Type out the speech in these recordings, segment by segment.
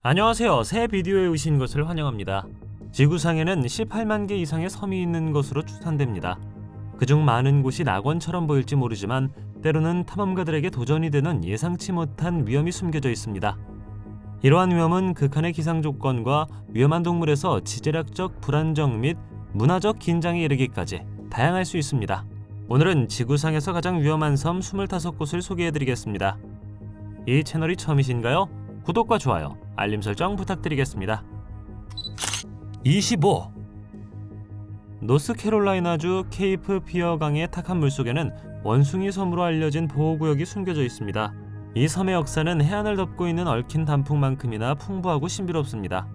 안녕하세요. 새 비디오에 오신 것을 환영합니다. 지구상에는 18만 개 이상의 섬이 있는 것으로 추산됩니다. 그중 많은 곳이 낙원처럼 보일지 모르지만 때로는 탐험가들에게 도전이 되는 예상치 못한 위험이 숨겨져 있습니다. 이러한 위험은 극한의 기상 조건과 위험한 동물에서 지질학적 불안정 및 문화적 긴장에 이르기까지 다양할 수 있습니다. 오늘은 지구상에서 가장 위험한 섬 25곳을 소개해드리겠습니다. 이 채널이 처음이신가요? 구독과 좋아요, 알림 설정 부탁드리겠습니다. 25. 노스캐롤라이나주 케이프 피어 강의 탁한 물속에는 원숭이 섬으로 알려진 보호구역이 숨겨져 있습니다. 이 섬의 역사는 해안을 덮고 있는 얽힌 단풍만큼이나 풍부하고 신비롭습니다.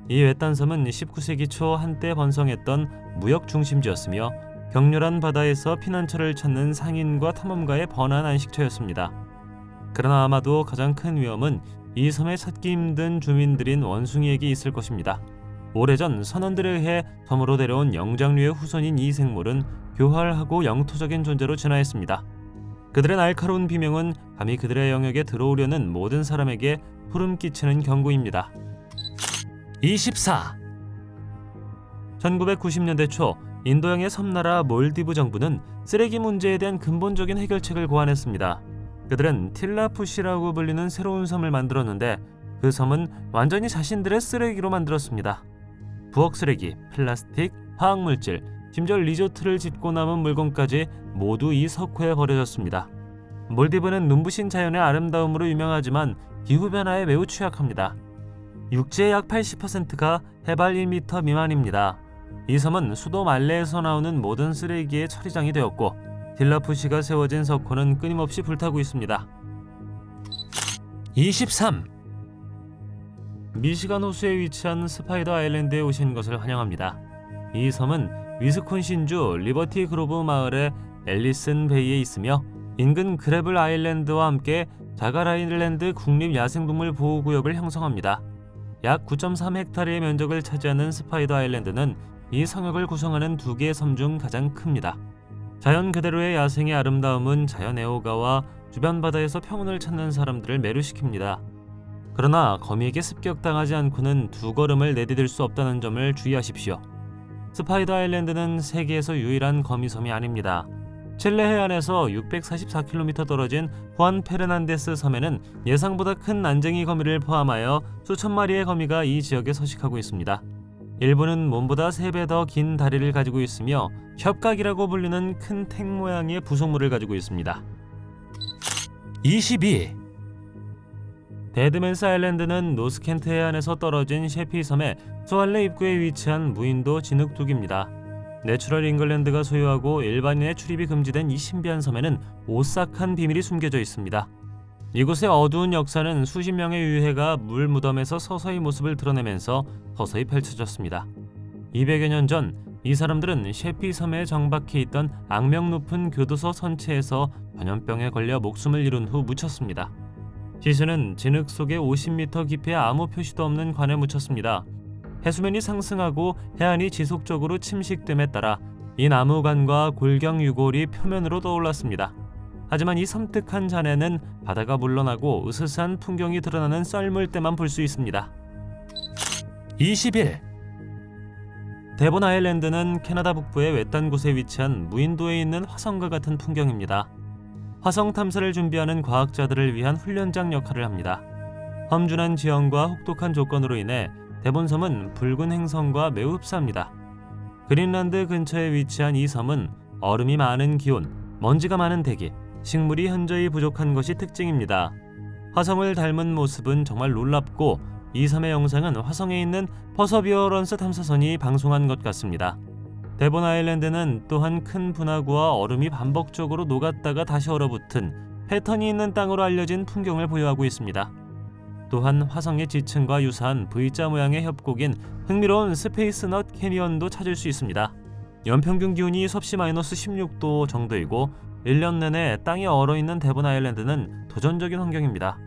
이 외딴 섬은 19세기 초 한때 번성했던 무역 중심지였으며 격렬한 바다에서 피난처를 찾는 상인과 탐험가의 번화한 안식처였습니다. 그러나 아마도 가장 큰 위험은 이 섬에 찾기 힘든 주민들인 원숭이에게 있을 것입니다. 오래전 선원들에 의해 섬으로 데려온 영장류의 후손인 이 생물은 교활하고 영토적인 존재로 진화했습니다. 그들의 날카로운 비명은 감히 그들의 영역에 들어오려는 모든 사람에게 소름 끼치는 경고입니다. 24. 1990년대 초 인도양의 섬나라 몰디브 정부는 쓰레기 문제에 대한 근본적인 해결책을 고안했습니다. 그들은 틸라푸시라고 불리는 새로운 섬을 만들었는데 그 섬은 완전히 자신들의 쓰레기로 만들었습니다. 부엌 쓰레기, 플라스틱, 화학물질, 심지어 리조트를 짓고 남은 물건까지 모두 이 석회에 버려졌습니다. 몰디브는 눈부신 자연의 아름다움으로 유명하지만 기후변화에 매우 취약합니다. 육지의 약 80%가 해발 1m 미만입니다. 이 섬은 수도 말레에서 나오는 모든 쓰레기의 처리장이 되었고 틸라푸시가 세워진 석호는 끊임없이 불타고 있습니다. 23. 미시간 호수에 위치한 스파이더 아일랜드에 오신 것을 환영합니다. 이 섬은 위스콘신주 리버티 그로브 마을의 앨리슨 베이에 있으며 인근 그레블 아일랜드와 함께 자갈 아일랜드 국립야생동물 보호구역을 형성합니다. 약 9.3헥타르의 면적을 차지하는 스파이더 아일랜드는 이 성역을 구성하는 두 개의 섬 중 가장 큽니다. 자연 그대로의 야생의 아름다움은 자연 애호가와 주변 바다에서 평온을 찾는 사람들을 매료시킵니다. 그러나 거미에게 습격당하지 않고는 두 걸음을 내디딜 수 없다는 점을 주의하십시오. 스파이더 아일랜드는 세계에서 유일한 거미섬이 아닙니다. 칠레 해안에서 644km 떨어진 후안 페르난데스 섬에는 예상보다 큰 난쟁이 거미를 포함하여 수천 마리의 거미가 이 지역에 서식하고 있습니다. 일부는 몸보다 3배 더 긴 다리를 가지고 있으며 협각이라고 불리는 큰 택 모양의 부속물을 가지고 있습니다. 22. 데드맨스 아일랜드는 노스켄트 해안에서 떨어진 셰피 섬의 수알레 입구에 위치한 무인도 진흙둑입니다. 내추럴 잉글랜드가 소유하고 일반인의 출입이 금지된 이 신비한 섬에는 오싹한 비밀이 숨겨져 있습니다. 이곳의 어두운 역사는 수십 명의 유해가 물 무덤에서 서서히 모습을 드러내면서 서서히 펼쳐졌습니다. 200여 년 전 이 사람들은 셰피 섬에 정박해 있던 악명 높은 교도소 선체에서 전염병에 걸려 목숨을 잃은 후 묻혔습니다. 시신은 진흙 속에 50m 깊이의 아무 표시도 없는 관에 묻혔습니다. 해수면이 상승하고 해안이 지속적으로 침식됨에 따라 이 나무관과 골경 유골이 표면으로 떠올랐습니다. 하지만 이 섬뜩한 잔해는 바다가 물러나고 으스스한 풍경이 드러나는 썰물 때만 볼 수 있습니다. 21. 데본 아일랜드는 캐나다 북부의 외딴 곳에 위치한 무인도에 있는 화성과 같은 풍경입니다. 화성 탐사를 준비하는 과학자들을 위한 훈련장 역할을 합니다. 험준한 지형과 혹독한 조건으로 인해 데본섬은 붉은 행성과 매우 흡사합니다. 그린란드 근처에 위치한 이 섬은 얼음이 많은 기온, 먼지가 많은 대기, 식물이 현저히 부족한 것이 특징입니다. 화성을 닮은 모습은 정말 놀랍고 이 섬의 영상은 화성에 있는 퍼서비어런스 탐사선이 방송한 것 같습니다. 데본 아일랜드는 또한 큰 분화구와 얼음이 반복적으로 녹았다가 다시 얼어붙은 패턴이 있는 땅으로 알려진 풍경을 보유하고 있습니다. 또한 화성의 지층과 유사한 V자 모양의 협곡인 흥미로운 스페이스넛 캐니언도 찾을 수 있습니다. 연평균 기온이 섭씨 마이너스 16도 정도이고 1년 내내 땅이 얼어있는 데본 아일랜드는 도전적인 환경입니다.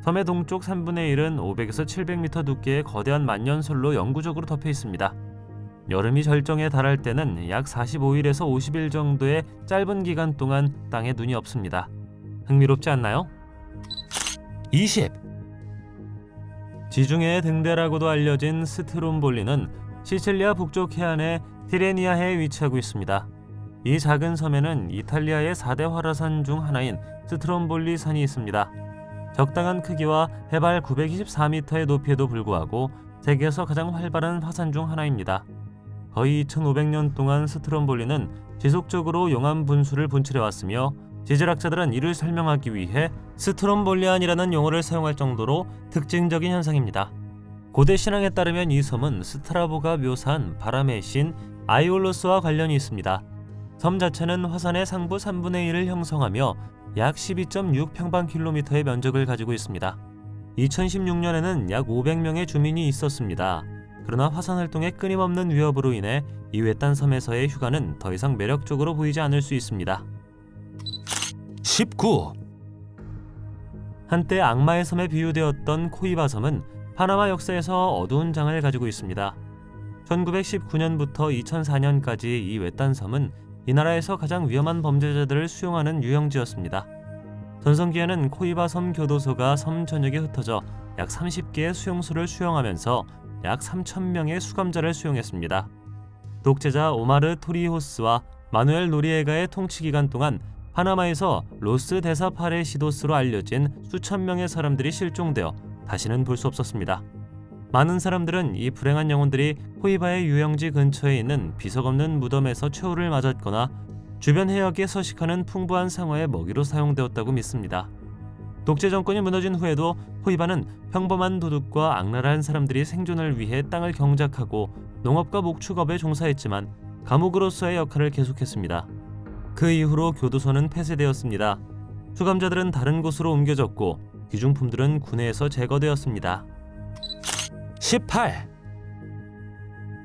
섬의 동쪽 3분의 1은 500에서 700m 두께의 거대한 만년설로 영구적으로 덮여 있습니다. 여름이 절정에 달할 때는 약 45일에서 50일 정도의 짧은 기간 동안 땅에 눈이 없습니다. 흥미롭지 않나요? 20. 지중해의 등대라고도 알려진 스트롬볼리는 시칠리아 북쪽 해안의 티레니아해에 위치하고 있습니다. 이 작은 섬에는 이탈리아의 4대 활화산 중 하나인 스트롬볼리 산이 있습니다. 적당한 크기와 해발 924m의 높이에도 불구하고 세계에서 가장 활발한 화산 중 하나입니다. 거의 2500년 동안 스트롬볼리는 지속적으로 용암 분수를 분출해왔으며 지질학자들은 이를 설명하기 위해 스트롬볼리안이라는 용어를 사용할 정도로 특징적인 현상입니다. 고대 신앙에 따르면 이 섬은 스트라보가 묘사한 바람의 신 아이올로스와 관련이 있습니다. 섬 자체는 화산의 상부 3분의 1을 형성하며 약 12.6평방킬로미터의 면적을 가지고 있습니다. 2016년에는 약 500명의 주민이 있었습니다. 그러나 화산 활동의 끊임없는 위협으로 인해 이 외딴 섬에서의 휴가는 더 이상 매력적으로 보이지 않을 수 있습니다. 19. 한때 악마의 섬에 비유되었던 코이바 섬은 파나마 역사에서 어두운 장을 가지고 있습니다. 1919년부터 2004년까지 이 외딴 섬은 이 나라에서 가장 위험한 범죄자들을 수용하는 유형지였습니다. 전성기에는 코이바 섬 교도소가 섬 전역에 흩어져 약 30개의 수용소를 수용하면서 약 3,000명의 수감자를 수용했습니다. 독재자 오마르 토리호스와 마누엘 노리에가의 통치 기간 동안 파나마에서 로스 데사파레시도스로 알려진 수천 명의 사람들이 실종되어 다시는 볼 수 없었습니다. 많은 사람들은 이 불행한 영혼들이 코이바의 유영지 근처에 있는 비석 없는 무덤에서 최후를 맞았거나 주변 해역에 서식하는 풍부한 상어의 먹이로 사용되었다고 믿습니다. 독재 정권이 무너진 후에도 코이바는 평범한 도둑과 악랄한 사람들이 생존을 위해 땅을 경작하고 농업과 목축업에 종사했지만 감옥으로서의 역할을 계속했습니다. 그 이후로 교도소는 폐쇄되었습니다. 수감자들은 다른 곳으로 옮겨졌고 귀중품들은 군에서 제거되었습니다. 18.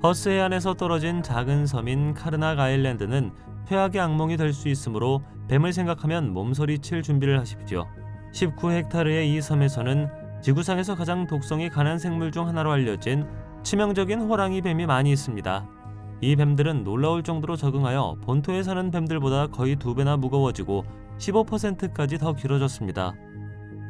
허스 해안에서 떨어진 작은 섬인 카르낙 아일랜드는 최악의 악몽이 될 수 있으므로 뱀을 생각하면 몸서리칠 준비를 하십시오. 19헥타르의 이 섬에서는 지구상에서 가장 독성이 강한 생물 중 하나로 알려진 치명적인 호랑이 뱀이 많이 있습니다. 이 뱀들은 놀라울 정도로 적응하여 본토에 사는 뱀들보다 거의 2배나 무거워지고 15%까지 더 길어졌습니다.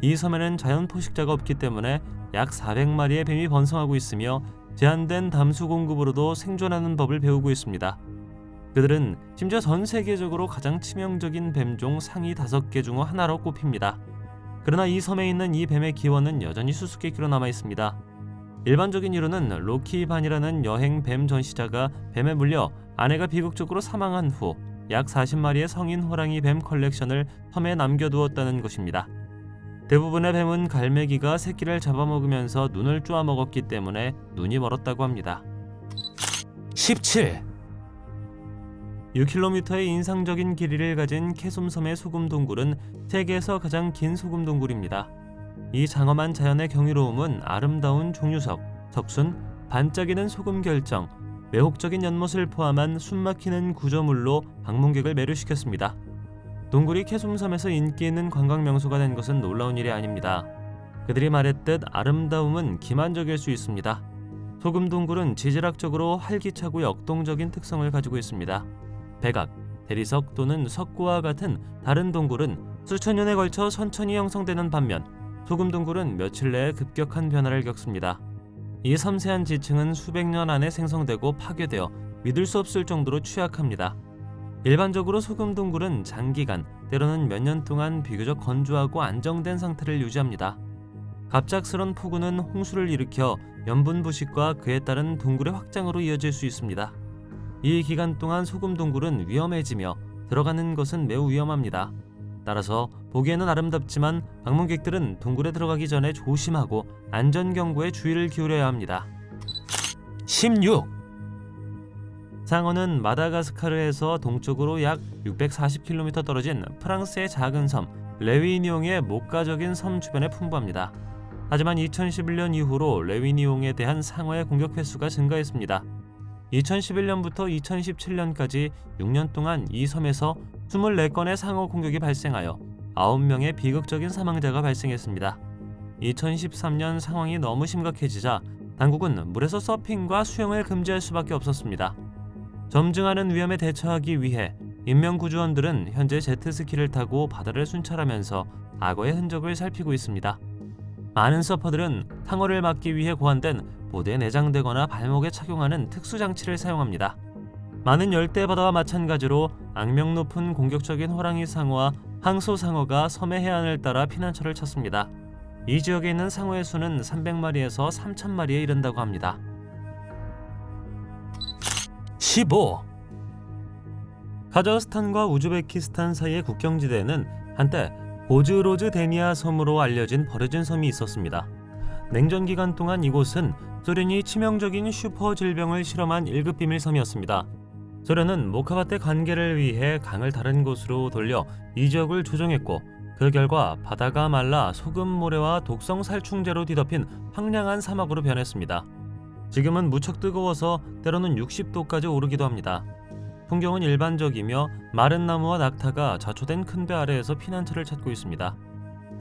이 섬에는 자연 포식자가 없기 때문에 약 400마리의 뱀이 번성하고 있으며 제한된 담수 공급으로도 생존하는 법을 배우고 있습니다. 그들은 심지어 전 세계적으로 가장 치명적인 뱀종 상위 5개 중 하나로 꼽힙니다. 그러나 이 섬에 있는 이 뱀의 기원은 여전히 수수께끼로 남아 있습니다. 일반적인 이론은 로키 반이라는 여행 뱀 전시자가 뱀에 물려 아내가 비극적으로 사망한 후 약 40마리의 성인 호랑이 뱀 컬렉션을 섬에 남겨두었다는 것입니다. 대부분의 뱀은 갈매기가 새끼를 잡아먹으면서 눈을 쪼아먹었기 때문에 눈이 멀었다고 합니다. 17. 6km의 인상적인 길이를 가진 캐솜섬의 소금동굴은 세계에서 가장 긴 소금동굴입니다. 이 장엄한 자연의 경이로움은 아름다운 종유석, 석순, 반짝이는 소금 결정, 매혹적인 연못을 포함한 숨막히는 구조물로 방문객을 매료시켰습니다. 동굴이 캐솜섬에서 인기 있는 관광 명소가 된 것은 놀라운 일이 아닙니다. 그들이 말했듯 아름다움은 기만적일 수 있습니다. 소금동굴은 지질학적으로 활기차고 역동적인 특성을 가지고 있습니다. 백악, 대리석 또는 석고와 같은 다른 동굴은 수천 년에 걸쳐 천천히 형성되는 반면 소금동굴은 며칠 내에 급격한 변화를 겪습니다. 이 섬세한 지층은 수백 년 안에 생성되고 파괴되어 믿을 수 없을 정도로 취약합니다. 일반적으로 소금동굴은 장기간, 때로는 몇 년 동안 비교적 건조하고 안정된 상태를 유지합니다. 갑작스런 폭우는 홍수를 일으켜 염분 부식과 그에 따른 동굴의 확장으로 이어질 수 있습니다. 이 기간 동안 소금동굴은 위험해지며 들어가는 것은 매우 위험합니다. 따라서 보기에는 아름답지만 방문객들은 동굴에 들어가기 전에 조심하고 안전경고에 주의를 기울여야 합니다. 16. 상어는 마다가스카르에서 동쪽으로 약 640km 떨어진 프랑스의 작은 섬 레위니옹의 목가적인 섬 주변에 풍부합니다. 하지만 2011년 이후로 레위니옹에 대한 상어의 공격 횟수가 증가했습니다. 2011년부터 2017년까지 6년 동안 이 섬에서 24건의 상어 공격이 발생하여 9명의 비극적인 사망자가 발생했습니다. 2013년 상황이 너무 심각해지자 당국은 물에서 서핑과 수영을 금지할 수밖에 없었습니다. 점증하는 위험에 대처하기 위해 인명구조원들은 현재 제트스키를 타고 바다를 순찰하면서 악어의 흔적을 살피고 있습니다. 많은 서퍼들은 상어를 막기 위해 고안된 보드에 내장되거나 발목에 착용하는 특수 장치를 사용합니다. 많은 열대 바다와 마찬가지로 악명 높은 공격적인 호랑이 상어와 항소 상어가 섬의 해안을 따라 피난처를 찾습니다. 이 지역에 있는 상어의 수는 300마리에서 3,000마리에 이른다고 합니다. 15. 카자흐스탄과 우즈베키스탄 사이의 국경지대에는 한때 보즈로즈데니아 섬으로 알려진 버려진 섬이 있었습니다. 냉전 기간 동안 이곳은 소련이 치명적인 슈퍼 질병을 실험한 1급 비밀섬이었습니다. 소련은 모카바테 관계를 위해 강을 다른 곳으로 돌려 이 지역을 조정했고, 그 결과 바다가 말라 소금 모래와 독성 살충제로 뒤덮인 황량한 사막으로 변했습니다. 지금은 무척 뜨거워서 때로는 60도까지 오르기도 합니다. 풍경은 일반적이며 마른 나무와 낙타가 자초된 큰 배 아래에서 피난처를 찾고 있습니다.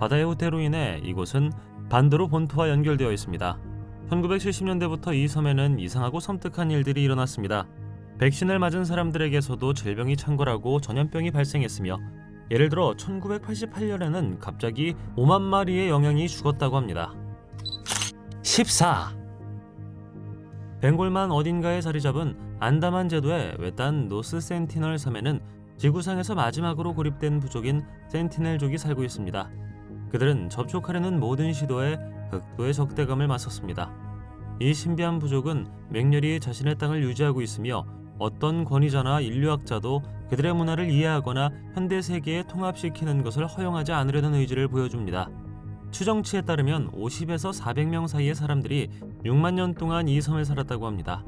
바다의 후퇴로 인해 이곳은 반도로 본토와 연결되어 있습니다. 1970년대부터 이 섬에는 이상하고 섬뜩한 일들이 일어났습니다. 백신을 맞은 사람들에게서도 질병이 창궐하고 전염병이 발생했으며, 예를 들어 1988년에는 갑자기 5만 마리의 영양이 죽었다고 합니다. 14. 벵골만 어딘가에 자리 잡은 안다만 제도의 외딴 노스 센티널 섬에는 지구상에서 마지막으로 고립된 부족인 센티넬족이 살고 있습니다. 그들은 접촉하려는 모든 시도에 극도의 적대감을 맞섰습니다. 이 신비한 부족은 맹렬히 자신의 땅을 유지하고 있으며, 어떤 권위자나 인류학자도 그들의 문화를 이해하거나 현대 세계에 통합시키는 것을 허용하지 않으려는 의지를 보여줍니다. 추정치에 따르면 50에서 400명 사이의 사람들이 6만 년 동안 이 섬에 살았다고 합니다.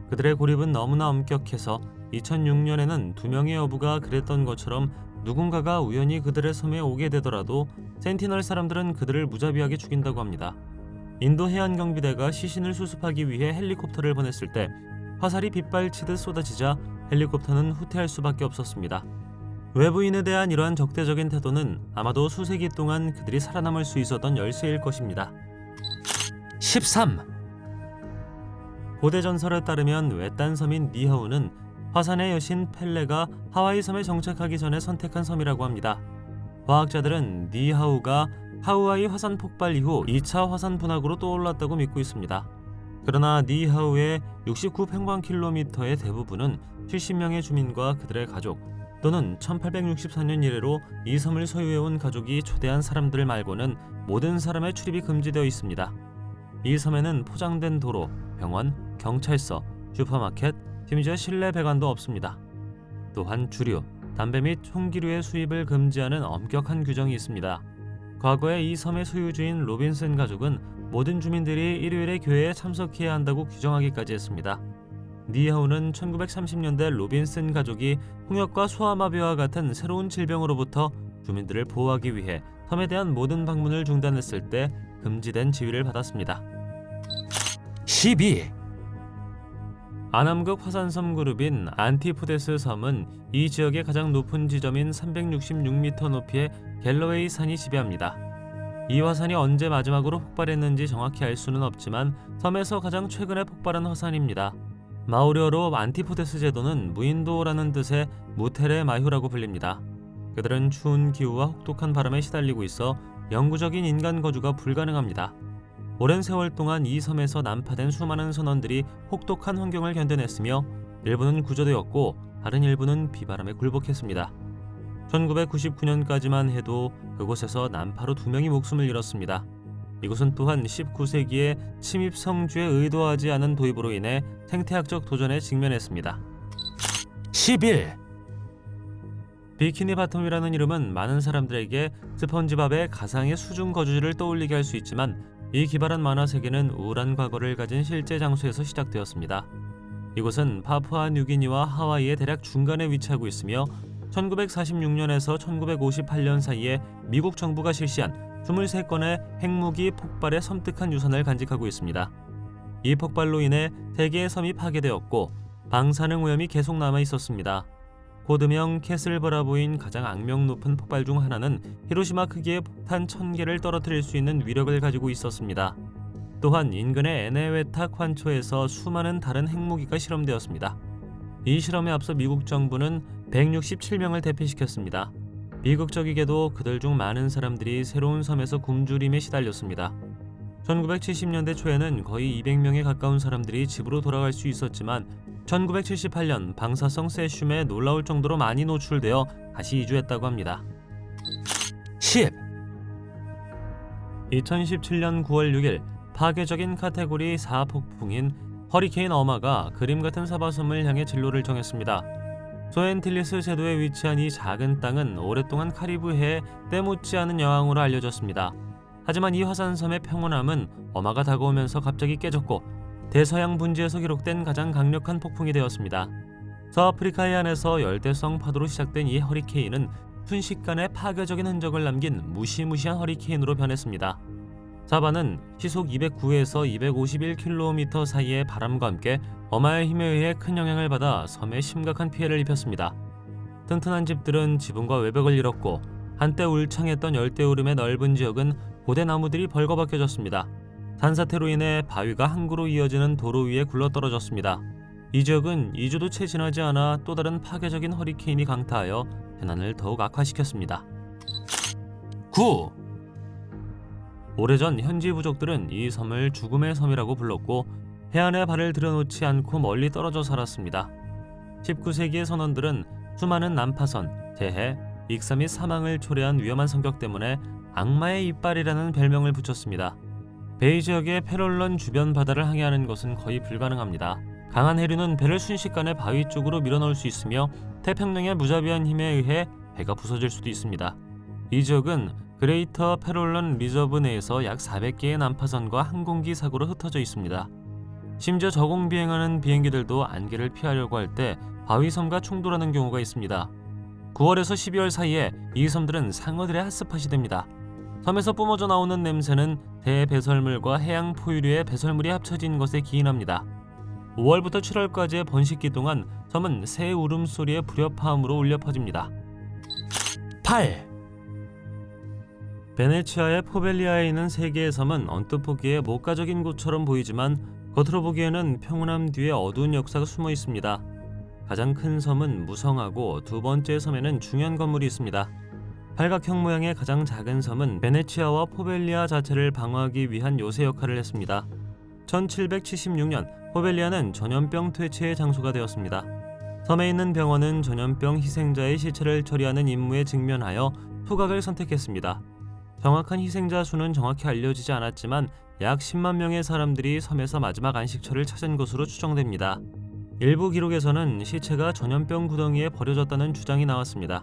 그들의 고립은 너무나 엄격해서 2006년에는 2명의 어부가 그랬던 것처럼 누군가가 우연히 그들의 섬에 오게 되더라도 센티널 사람들은 그들을 무자비하게 죽인다고 합니다. 인도 해안경비대가 시신을 수습하기 위해 헬리콥터를 보냈을 때 화살이 빗발치듯 쏟아지자 헬리콥터는 후퇴할 수밖에 없었습니다. 외부인에 대한 이러한 적대적인 태도는 아마도 수세기 동안 그들이 살아남을 수 있었던 열쇠일 것입니다. 13. 고대 전설에 따르면 외딴 섬인 니하우는 화산의 여신 펠레가 하와이 섬에 정착하기 전에 선택한 섬이라고 합니다. 과학자들은 니하우가 하와이 화산 폭발 이후 2차 화산 분화구로 떠올랐다고 믿고 있습니다. 그러나 니하우의 69평방킬로미터의 대부분은 70명의 주민과 그들의 가족, 또는 1864년 이래로 이 섬을 소유해온 가족이 초대한 사람들 말고는 모든 사람의 출입이 금지되어 있습니다. 이 섬에는 포장된 도로, 병원, 경찰서, 슈퍼마켓, 심지어 실내 배관도 없습니다. 또한 주류, 담배 및 총기류의 수입을 금지하는 엄격한 규정이 있습니다. 과거에 이 섬의 소유주인 로빈슨 가족은 모든 주민들이 일요일에 교회에 참석해야 한다고 규정하기까지 했습니다. 니하우는 1930년대 로빈슨 가족이 홍역과 소아마비와 같은 새로운 질병으로부터 주민들을 보호하기 위해 섬에 대한 모든 방문을 중단했을 때 금지된 지위를 받았습니다. 12. 아남극 화산섬 그룹인 안티포데스 섬은 이 지역의 가장 높은 지점인 366m 높이의 갤러웨이 산이 지배합니다. 이 화산이 언제 마지막으로 폭발했는지 정확히 알 수는 없지만 섬에서 가장 최근에 폭발한 화산입니다. 마오리어로 안티포데스 제도는 무인도라는 뜻의 무테레 마휴라고 불립니다. 그들은 추운 기후와 혹독한 바람에 시달리고 있어 영구적인 인간 거주가 불가능합니다. 오랜 세월 동안 이 섬에서 난파된 수많은 선원들이 혹독한 환경을 견뎌냈으며 일부는 구조되었고 다른 일부는 비바람에 굴복했습니다. 1999년까지만 해도 그곳에서 난파로 2명이 목숨을 잃었습니다. 이곳은 또한 19세기에 침입 성주에 의도하지 않은 도입으로 인해 생태학적 도전에 직면했습니다. 11. 비키니 바텀이라는 이름은 많은 사람들에게 스펀지밥의 가상의 수중 거주지를 떠올리게 할 수 있지만, 이 기발한 만화 세계는 우울한 과거를 가진 실제 장소에서 시작되었습니다. 이곳은 파푸아 뉴기니와 하와이의 대략 중간에 위치하고 있으며 1946년에서 1958년 사이에 미국 정부가 실시한 23건의 핵무기 폭발의 섬뜩한 유산을 간직하고 있습니다. 이 폭발로 인해 3개의 섬이 파괴되었고 방사능 오염이 계속 남아 있었습니다. 고드명 캐슬 브라보인 가장 악명 높은 폭발 중 하나는 히로시마 크기의 폭탄 1000개를 떨어뜨릴 수 있는 위력을 가지고 있었습니다. 또한 인근의 에네웨탁 환초에서 수많은 다른 핵무기가 실험되었습니다. 이 실험에 앞서 미국 정부는 167명을 대피시켰습니다. 비극적이게도 그들 중 많은 사람들이 새로운 섬에서 굶주림에 시달렸습니다. 1970년대 초에는 거의 200명에 가까운 사람들이 집으로 돌아갈 수 있었지만 1978년 방사성 세슘에 놀라울 정도로 많이 노출되어 다시 이주했다고 합니다. 10. 2017년 9월 6일 파괴적인 카테고리 4 폭풍인 허리케인 어마가 그림 같은 사바섬을 향해 진로를 정했습니다. 소엔틸리스 제도에 위치한 이 작은 땅은 오랫동안 카리브해의 때묻지 않은 여왕으로 알려졌습니다. 하지만 이 화산섬의 평온함은 어마가 다가오면서 갑자기 깨졌고 대서양 분지에서 기록된 가장 강력한 폭풍이 되었습니다. 서아프리카 해안에서 열대성 파도로 시작된 이 허리케인은 순식간에 파괴적인 흔적을 남긴 무시무시한 허리케인으로 변했습니다. 사바는 시속 209에서 251km 사이의 바람과 함께 어마의 힘에 의해 큰 영향을 받아 섬에 심각한 피해를 입혔습니다. 튼튼한 집들은 지붕과 외벽을 잃었고 한때 울창했던 열대우림의 넓은 지역은 고대 나무들이 벌거벗겨졌습니다. 산사태로 인해 바위가 항구로 이어지는 도로 위에 굴러떨어졌습니다. 이 지역은 2주도 채 지나지 않아 또 다른 파괴적인 허리케인이 강타하여 재난을 더욱 악화시켰습니다. 9. 오래전 현지 부족들은 이 섬을 죽음의 섬이라고 불렀고 해안에 발을 들여놓지 않고 멀리 떨어져 살았습니다. 19세기의 선원들은 수많은 난파선, 재해, 익사 및 사망을 초래한 위험한 성격 때문에 악마의 이빨이라는 별명을 붙였습니다. 베이 지역의 페롤런 주변 바다를 항해하는 것은 거의 불가능합니다. 강한 해류는 배를 순식간에 바위 쪽으로 밀어넣을 수 있으며 태평양의 무자비한 힘에 의해 배가 부서질 수도 있습니다. 이 지역은 그레이터 페롤런 리저브 내에서 약 400개의 난파선과 항공기 사고로 흩어져 있습니다. 심지어 저공 비행하는 비행기들도 안개를 피하려고 할 때 바위섬과 충돌하는 경우가 있습니다. 9월에서 12월 사이에 이 섬들은 상어들의 핫스팟이 됩니다. 섬에서 뿜어져 나오는 냄새는 대배설물과 해양 포유류의 배설물이 합쳐진 것에 기인합니다. 5월부터 7월까지의 번식기 동안 섬은 새 울음소리의 불협화음으로 울려 퍼집니다. 8. 베네치아의 포벨리아에 있는 세 개의 섬은 언뜻 보기에 목가적인 곳처럼 보이지만 겉으로 보기에는 평온함 뒤에 어두운 역사가 숨어 있습니다. 가장 큰 섬은 무성하고 두 번째 섬에는 중요한 건물이 있습니다. 팔각형 모양의 가장 작은 섬은 베네치아와 포벨리아 자체를 방어하기 위한 요새 역할을 했습니다. 1776년 포벨리아는 전염병 퇴치의 장소가 되었습니다. 섬에 있는 병원은 전염병 희생자의 시체를 처리하는 임무에 직면하여 투각을 선택했습니다. 정확한 희생자 수는 정확히 알려지지 않았지만 약 10만 명의 사람들이 섬에서 마지막 안식처를 찾은 것으로 추정됩니다. 일부 기록에서는 시체가 전염병 구덩이에 버려졌다는 주장이 나왔습니다.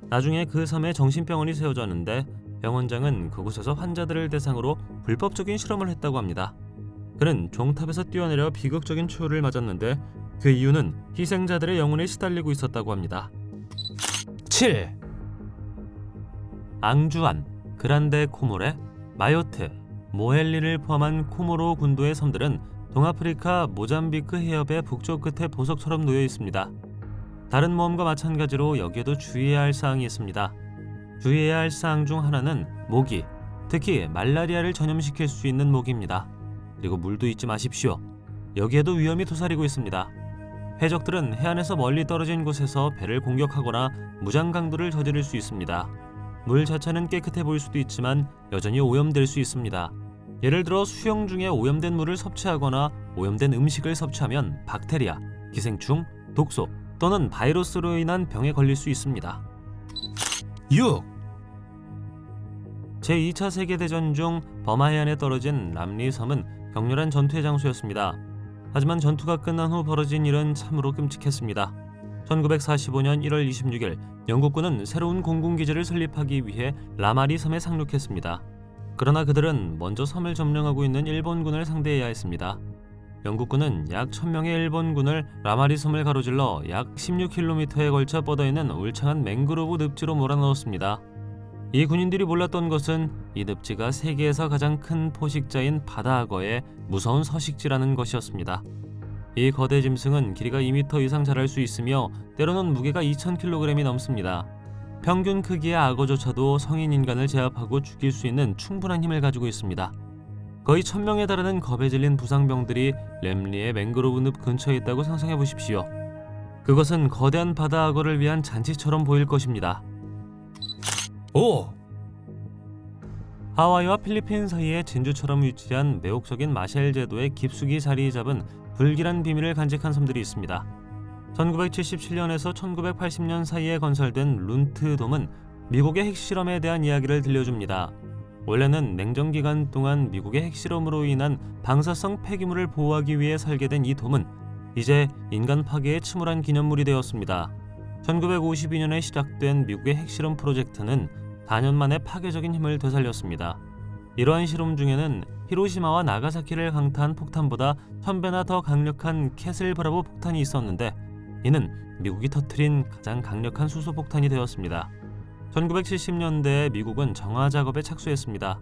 나중에 그 섬에 정신병원이 세워졌는데 병원장은 그곳에서 환자들을 대상으로 불법적인 실험을 했다고 합니다. 그는 종탑에서 뛰어내려 비극적인 초유를 맞았는데 그 이유는 희생자들의 영혼에 시달리고 있었다고 합니다. 7. 앙주안, 그란데 코모레, 마요트, 모헬리를 포함한 코모로 군도의 섬들은 동아프리카 모잠비크 해협의 북쪽 끝에 보석처럼 놓여 있습니다. 다른 모험과 마찬가지로 여기에도 주의해야 할 사항이 있습니다. 주의해야 할 사항 중 하나는 모기, 특히 말라리아를 전염시킬 수 있는 모기입니다. 그리고 물도 잊지 마십시오. 여기에도 위험이 도사리고 있습니다. 해적들은 해안에서 멀리 떨어진 곳에서 배를 공격하거나 무장 강도를 저지를 수 있습니다. 물 자체는 깨끗해 보일 수도 있지만 여전히 오염될 수 있습니다. 예를 들어 수영 중에 오염된 물을 섭취하거나 오염된 음식을 섭취하면 박테리아, 기생충, 독소 또는 바이러스로 인한 병에 걸릴 수 있습니다. 6. 제2차 세계대전 중 버마 해안에 떨어진 람리 섬은 격렬한 전투의 장소였습니다. 하지만 전투가 끝난 후 벌어진 일은 참으로 끔찍했습니다. 1945년 1월 26일 영국군은 새로운 공군기지를 설립하기 위해 라마리 섬에 상륙했습니다. 그러나 그들은 먼저 섬을 점령하고 있는 일본군을 상대해야 했습니다. 영국군은 약 1000명의 일본군을 라마리 섬을 가로질러 약 16km에 걸쳐 뻗어있는 울창한 맹그로브 늪지로 몰아넣었습니다. 이 군인들이 몰랐던 것은 이 늪지가 세계에서 가장 큰 포식자인 바다악어의 무서운 서식지라는 것이었습니다. 이 거대 짐승은 길이가 2m 이상 자랄 수 있으며 때로는 무게가 2000kg이 넘습니다. 평균 크기의 악어조차도 성인 인간을 제압하고 죽일 수 있는 충분한 힘을 가지고 있습니다. 거의 1000명에 달하는 겁에 질린 부상병들이 램리의 맹그로브 늪 근처에 있다고 상상해 보십시오. 그것은 거대한 바다 악어를 위한 잔치처럼 보일 것입니다. 5. 하와이와 필리핀 사이의 진주처럼 위치한 매혹적인 마샬 제도에 깊숙이 자리 잡은 불길한 비밀을 간직한 섬들이 있습니다. 1977년에서 1980년 사이에 건설된 룬트돔은 미국의 핵실험에 대한 이야기를 들려줍니다. 원래는 냉전 기간 동안 미국의 핵실험으로 인한 방사성 폐기물을 보호하기 위해 설계된 이 돔은 이제 인간 파괴에 침몰한 기념물이 되었습니다. 1952년에 시작된 미국의 핵실험 프로젝트는 4년 만에 파괴적인 힘을 되살렸습니다. 이러한 실험 중에는 히로시마와 나가사키를 강타한 폭탄보다 1000배나 더 강력한 캐슬 브라보 폭탄이 있었는데 이는 미국이 터뜨린 가장 강력한 수소폭탄이 되었습니다. 1970년대에 미국은 정화 작업에 착수했습니다.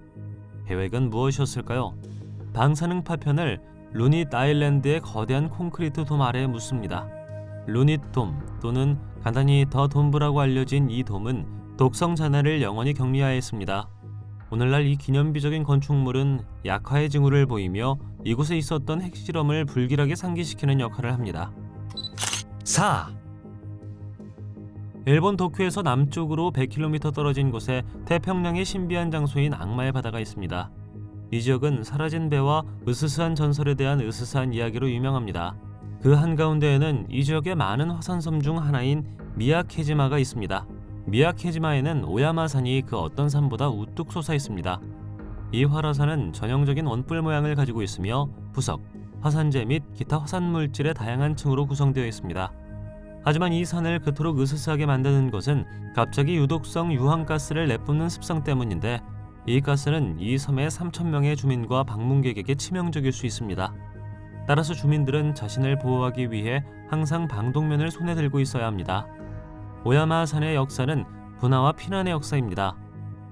계획은 무엇이었을까요? 방사능 파편을 루닛 아일랜드의 거대한 콘크리트 돔 아래에 묻습니다. 루닛 돔 또는 간단히 더 돔브라고 알려진 이 돔은 독성 잔해를 영원히 격리하였습니다. 오늘날 이 기념비적인 건축물은 약화의 징후를 보이며 이곳에 있었던 핵실험을 불길하게 상기시키는 역할을 합니다. 4. 일본 도쿄에서 남쪽으로 100km 떨어진 곳에 태평양의 신비한 장소인 악마의 바다가 있습니다. 이 지역은 사라진 배와 으스스한 전설에 대한 으스스한 이야기로 유명합니다. 그 한가운데에는 이 지역의 많은 화산섬 중 하나인 미야케지마가 있습니다. 미야케지마에는 오야마산이 그 어떤 산보다 우뚝 솟아 있습니다. 이 활화산은 전형적인 원뿔 모양을 가지고 있으며 부석, 화산재 및 기타 화산물질의 다양한 층으로 구성되어 있습니다. 하지만 이 산을 그토록 으스스하게 만드는 것은 갑자기 유독성 유황가스를 내뿜는 습성 때문인데 이 가스는 이 섬의 3,000명의 주민과 방문객에게 치명적일 수 있습니다. 따라서 주민들은 자신을 보호하기 위해 항상 방독면을 손에 들고 있어야 합니다. 오야마 산의 역사는 분화와 피난의 역사입니다.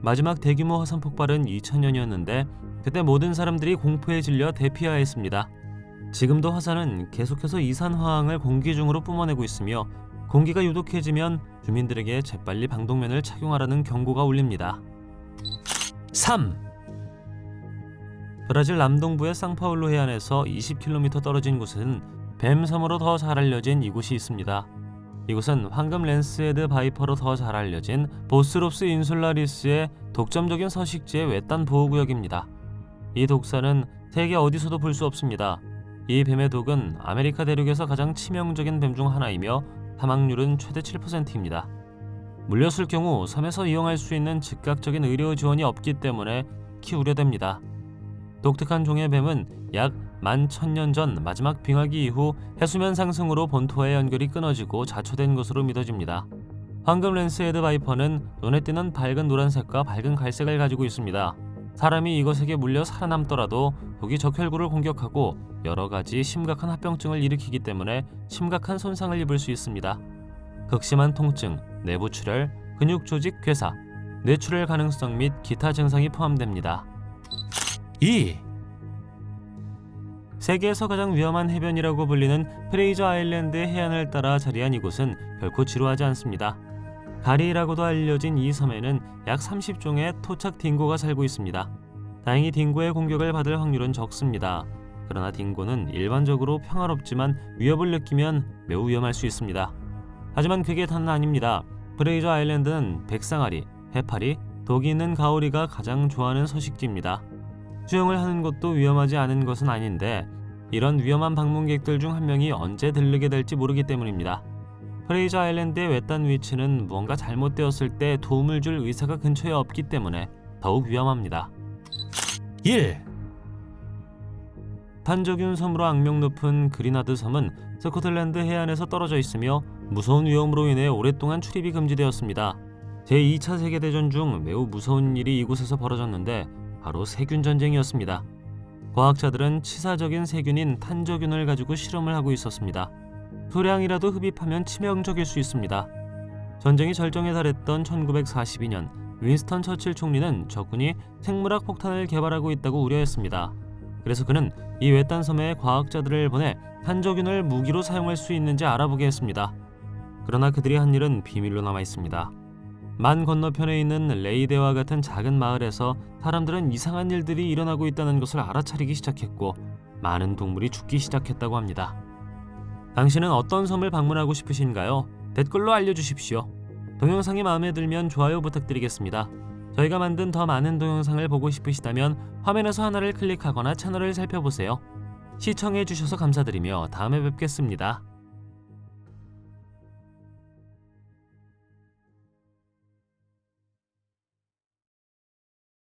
마지막 대규모 화산 폭발은 2000년이었는데 그때 모든 사람들이 공포에 질려 대피하였습니다. 지금도 화산은 계속해서 이산화황을 공기 중으로 뿜어내고 있으며 공기가 유독해지면 주민들에게 재빨리 방독면을 착용하라는 경고가 울립니다. 3. 브라질 남동부의 상파울루 해안에서 20km 떨어진 곳은 뱀섬으로 더 잘 알려진 이곳이 있습니다. 이곳은 황금 랜스헤드 바이퍼로 더 잘 알려진 보스롭스 인슐라리스의 독점적인 서식지의 외딴 보호구역입니다. 이 독사는 세계 어디서도 볼 수 없습니다. 이 뱀의 독은 아메리카 대륙에서 가장 치명적인 뱀 중 하나이며 사망률은 최대 7%입니다. 물렸을 경우 섬에서 이용할 수 있는 즉각적인 의료 지원이 없기 때문에 특히 우려됩니다. 독특한 종의 뱀은 약 11,000년 전 마지막 빙하기 이후 해수면 상승으로 본토와의 연결이 끊어지고 자초된 것으로 믿어집니다. 황금 랜스헤드 바이퍼는 눈에 띄는 밝은 노란색과 밝은 갈색을 가지고 있습니다. 사람이 이것에게 물려 살아남더라도 독이 적혈구를 공격하고 여러가지 심각한 합병증을 일으키기 때문에 심각한 손상을 입을 수 있습니다. 극심한 통증, 내부 출혈, 근육 조직 괴사, 뇌출혈 가능성 및 기타 증상이 포함됩니다. 2. 세계에서 가장 위험한 해변이라고 불리는 프레이저 아일랜드의 해안을 따라 자리한 이곳은 결코 지루하지 않습니다. 가리라고도 알려진 이 섬에는 약 30종의 토착 딩고가 살고 있습니다. 다행히 딩고의 공격을 받을 확률은 적습니다. 그러나 딩고는 일반적으로 평화롭지만 위협을 느끼면 매우 위험할 수 있습니다. 하지만 그게 다는 아닙니다. 프레이저 아일랜드는 백상아리, 해파리, 독이 있는 가오리가 가장 좋아하는 서식지입니다. 수영을 하는 것도 위험하지 않은 것은 아닌데 이런 위험한 방문객들 중 한 명이 언제 들르게 될지 모르기 때문입니다. 프레이저 아일랜드의 외딴 위치는 무언가 잘못되었을 때 도움을 줄 의사가 근처에 없기 때문에 더욱 위험합니다. 1. 탄저균 섬으로 악명 높은 그린하드 섬은 스코틀랜드 해안에서 떨어져 있으며 무서운 위험으로 인해 오랫동안 출입이 금지되었습니다. 제2차 세계대전 중 매우 무서운 일이 이곳에서 벌어졌는데 바로 세균 전쟁이었습니다. 과학자들은 치사적인 세균인 탄저균을 가지고 실험을 하고 있었습니다. 소량이라도 흡입하면 치명적일 수 있습니다. 전쟁이 절정에 달했던 1942년 윈스턴 처칠 총리는 적군이 생물학 폭탄을 개발하고 있다고 우려했습니다. 그래서 그는 이 외딴 섬에 과학자들을 보내 탄저균을 무기로 사용할 수 있는지 알아보게 했습니다. 그러나 그들이 한 일은 비밀로 남아 있습니다. 만 건너편에 있는 레이데와 같은 작은 마을에서 사람들은 이상한 일들이 일어나고 있다는 것을 알아차리기 시작했고 많은 동물이 죽기 시작했다고 합니다. 당신은 어떤 섬을 방문하고 싶으신가요? 댓글로 알려주십시오. 동영상이 마음에 들면 좋아요 부탁드리겠습니다. 저희가 만든 더 많은 동영상을 보고 싶으시다면 화면에서 하나를 클릭하거나 채널을 살펴보세요. 시청해주셔서 감사드리며 다음에 뵙겠습니다.